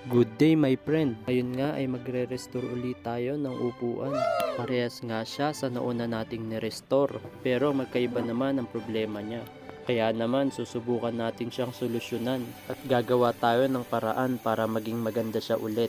Good day my friend. Ayun nga ay magre-restore ulit tayo ng upuan. Parehas nga siya sa nauna nating ni-restore. Pero magkaiba naman ang problema niya. Kaya naman susubukan natin siyang solusyonan at gagawa tayo ng paraan para maging maganda siya ulit.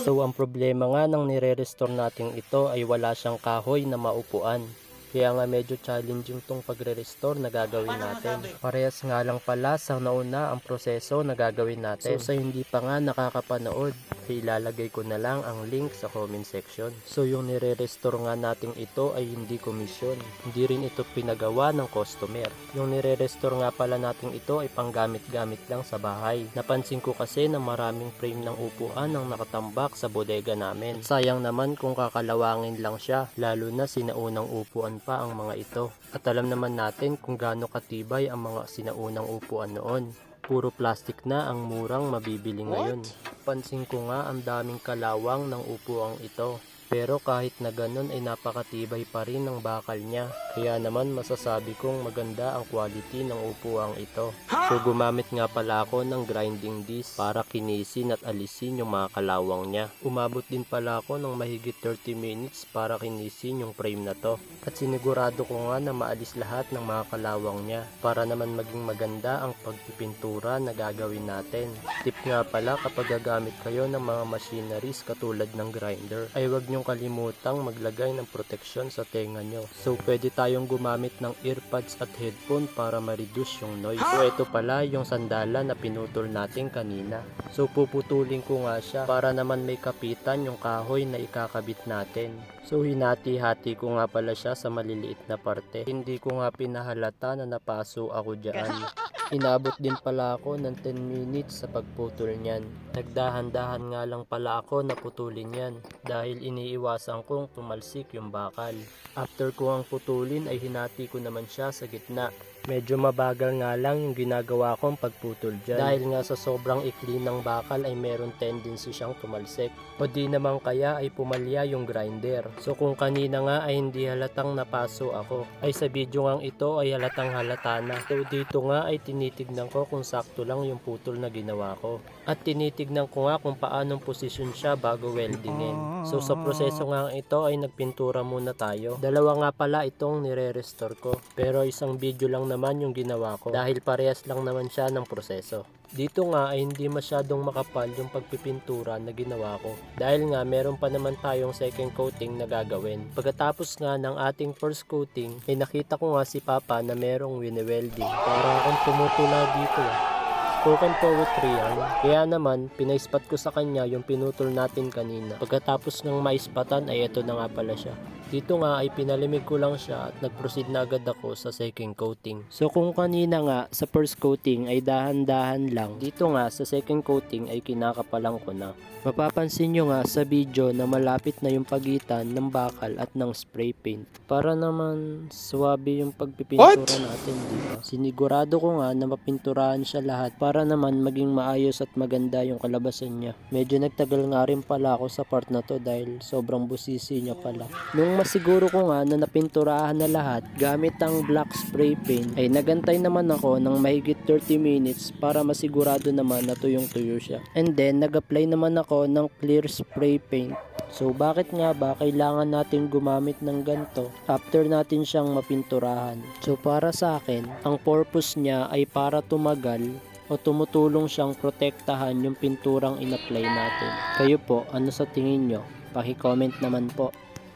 So ang problema nga ng nire-restore natin ito ay wala siyang kahoy na maupuan. Kaya nga medyo challenging tong pagre-restore na gagawin natin. Parehas nga lang pala sa nauna ang proseso na gagawin natin. So sa hindi pa nga nakakapanood, ay ilalagay ko na lang ang link sa comment section. So yung nire-restore nga natin ito ay hindi komisyon. Hindi rin ito pinagawa ng customer. Yung nire-restore nga pala natin ito ay panggamit-gamit lang sa bahay. Napansin ko kasi na maraming frame ng upuan ang nakatambak sa bodega namin. At sayang naman kung kakalawangin lang siya, lalo na sinaunang upuan pa ang mga ito. At alam naman natin kung gaano katibay ang mga sinaunang upuan noon. Puro plastic na ang murang mabibili ngayon. Pansin ko nga ang daming kalawang ng upuang ito. Pero kahit na ganun ay napakatibay pa rin ng bakal niya. Kaya naman masasabi kong maganda ang quality ng upuang ito. So gumamit nga pala ako ng grinding disc para kinisin at alisin yung mga kalawang niya. Umabot din pala ako ng mahigit 30 minutes para kinisin yung frame na to. At sinigurado ko nga na maalis lahat ng mga kalawang niya para naman maging maganda ang pagpipintura na gagawin natin. Tip nga pala kapag gagamit kayo ng mga machineries katulad ng grinder ay wag niyong kalimutang maglagay ng proteksyon sa tenga nyo. So pwede tayong gumamit ng earbuds at headphone para ma-reduce yung noise. So ito pala yung sandala na pinutol natin kanina. So puputulin ko nga siya para naman may kapitan yung kahoy na ikakabit natin. So hinati-hati ko nga pala siya sa maliliit na parte. Hindi ko nga pinahalata na napaso ako dyan. Inabot din pala ako ng 10 minutes sa pagputol niyan. Nagdahan-dahan nga lang pala ako na putulin yan dahil iniiwasan kong tumalsik yung bakal. After ko ang putulin ay hinati ko naman siya sa gitna. Medyo mabagal nga lang yung ginagawa kong pagputol dyan. Dahil nga sa sobrang ikli ng bakal ay meron tendency siyang tumalsik. O di naman kaya ay pumalya yung grinder. So kung kanina nga ay hindi halatang napaso ako, ay sa video nga ito ay halatang halata na. So dito nga ay tinitignan ko kung sakto lang yung putol na ginawa ko. At tinitignan ko nga kung paanong posisyon siya bago weldingin. So sa proseso nga ito ay nagpintura muna tayo. Dalawa nga pala itong nire-restore ko. Pero isang video lang naman yung ginawa ko dahil parehas lang naman siya ng proseso. Dito nga ay hindi masyadong makapal yung pagpipintura na ginawa ko dahil nga meron pa naman tayong second coating na gagawin. Pagkatapos nga ng ating first coating ay nakita ko nga si Papa na merong wini-welding. Para akong tumutula dito. Spoken poetry yan. Kaya naman, pinaispat ko sa kanya yung pinutol natin kanina. Pagkatapos ng maispatan ay ito na nga pala siya. Dito nga ay pinalimig ko lang siya at nag-proceed na agad ako sa second coating. So kung kanina nga sa first coating ay dahan-dahan lang, dito nga sa second coating ay kinakapalan ko na. Mapapansin nyo nga sa video na malapit na yung pagitan ng bakal at ng spray paint. Para naman swabe yung pagpipintura natin, diba? Sinigurado ko nga na mapinturahan siya lahat para naman maging maayos at maganda yung kalabasan niya. Medyo nagtagal nga rin pala ako sa part na to dahil sobrang busisi niya pala. Nung masiguro ko nga na napinturahan na lahat gamit ang black spray paint ay nagantay naman ako ng mahigit 30 minutes para masigurado naman na tuyong-tuyo siya. And then nag-apply naman ako ng clear spray paint. So bakit nga ba kailangan natin gumamit ng ganito after natin siyang mapinturahan? So para sa akin, ang purpose niya ay para tumagal o tumutulong siyang protektahan yung pinturang in-apply natin. Kayo po, ano sa tingin nyo? Paki-comment naman po.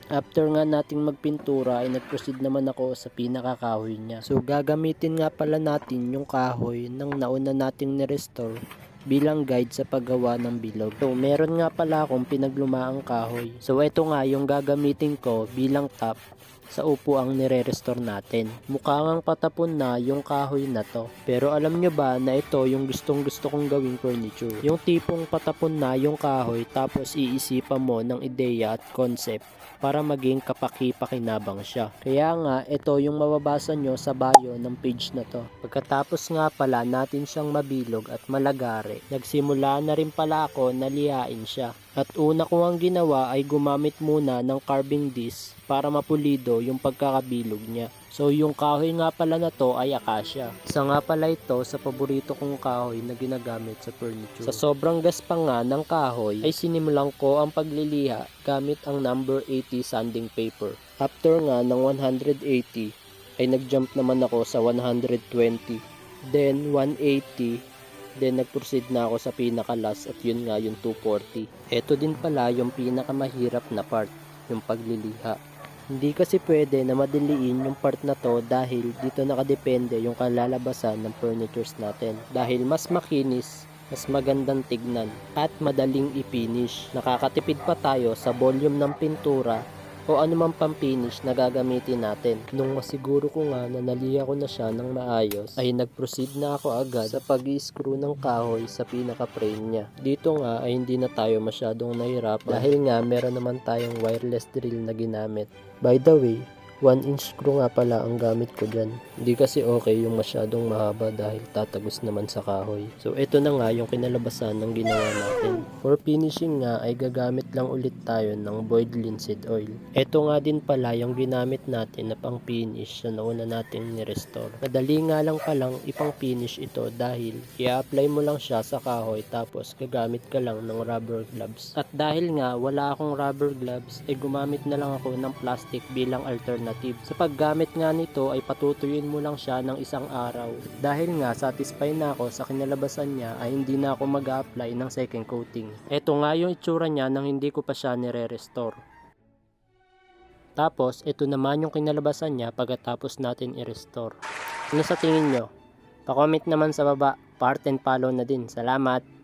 After nga nating magpintura ay nag-proceed naman ako sa pinakakahoy niya. So gagamitin nga pala natin yung kahoy ng nauna nating ni-restore bilang guide sa paggawa ng bilog. So meron nga pala akong pinaglumaang kahoy. So ito nga yung gagamitin ko bilang top sa upuang nire-restore natin. Mukha ngang patapon na yung kahoy na to. Pero alam nyo ba na ito yung gustong gusto kong gawing furniture? Yung tipong patapon na yung kahoy tapos iisipan mo ng ideya at concept para maging kapaki-pakinabang siya. Kaya nga, ito yung mababasa nyo sa bio ng page na to. Pagkatapos nga pala natin siyang mabilog at malagari, nagsimula na rin pala ako na lihain siya. At una ko ang ginawa ay gumamit muna ng carving disc para mapulido ko yung pagkakabilog niya. So yung kahoy nga pala na to ay acacia. Isa nga pala ito sa paborito kong kahoy na ginagamit sa furniture. Sa sobrang gaspang nga ng kahoy ay sinimulan ko ang pagliliha gamit ang number 80 sanding paper. After nga ng 180 ay nag-jump naman ako sa 120, then 180, then nag-proceed na ako sa pinaka-last at yun nga yung 240. Ito din pala yung pinakamahirap na part, yung pagliliha. Hindi kasi pwede na madiliin yung part na to dahil dito nakadepende yung kalalabasan ng furnitures natin. Dahil mas makinis, mas magandang tignan, at madaling i-finish. Nakakatipid pa tayo sa volume ng pintura o anumang pang-finish na gagamitin natin. Nung masiguro ko nga na naliha ko na siya ng maayos, ay nag-proceed na ako agad sa pag-i-screw ng kahoy sa pinaka-frame niya. Dito nga ay hindi na tayo masyadong nahirapan dahil nga meron naman tayong wireless drill na ginamit. By the way, 1-inch screw nga pala ang gamit ko dyan. Hindi kasi okay yung masyadong mahaba dahil tatagos naman sa kahoy. So ito na nga yung kinalabasan ng ginawa natin. For finishing nga ay gagamit lang ulit tayo ng boiled linseed oil. Ito nga din pala yung ginamit natin na pang finish na nauna nating ni-restore. Madali nga lang palang ipang finish ito dahil i-apply mo lang siya sa kahoy tapos gagamit ka lang ng rubber gloves. At dahil nga wala akong rubber gloves ay gumamit na lang ako ng plastic bilang alternative. Sa paggamit nga nito ay patutuyuin mo lang siya ng isang araw. Dahil nga satisfied na ako sa kinalabasan niya ay hindi na ako mag-a-apply ng second coating. Ito nga yung itsura niya nang hindi ko pa siya nire-restore. Tapos ito naman yung kinalabasan niya pagkatapos natin i-restore. Ano sa tingin nyo? Pa-comment naman sa baba. Part and follow na din. Salamat!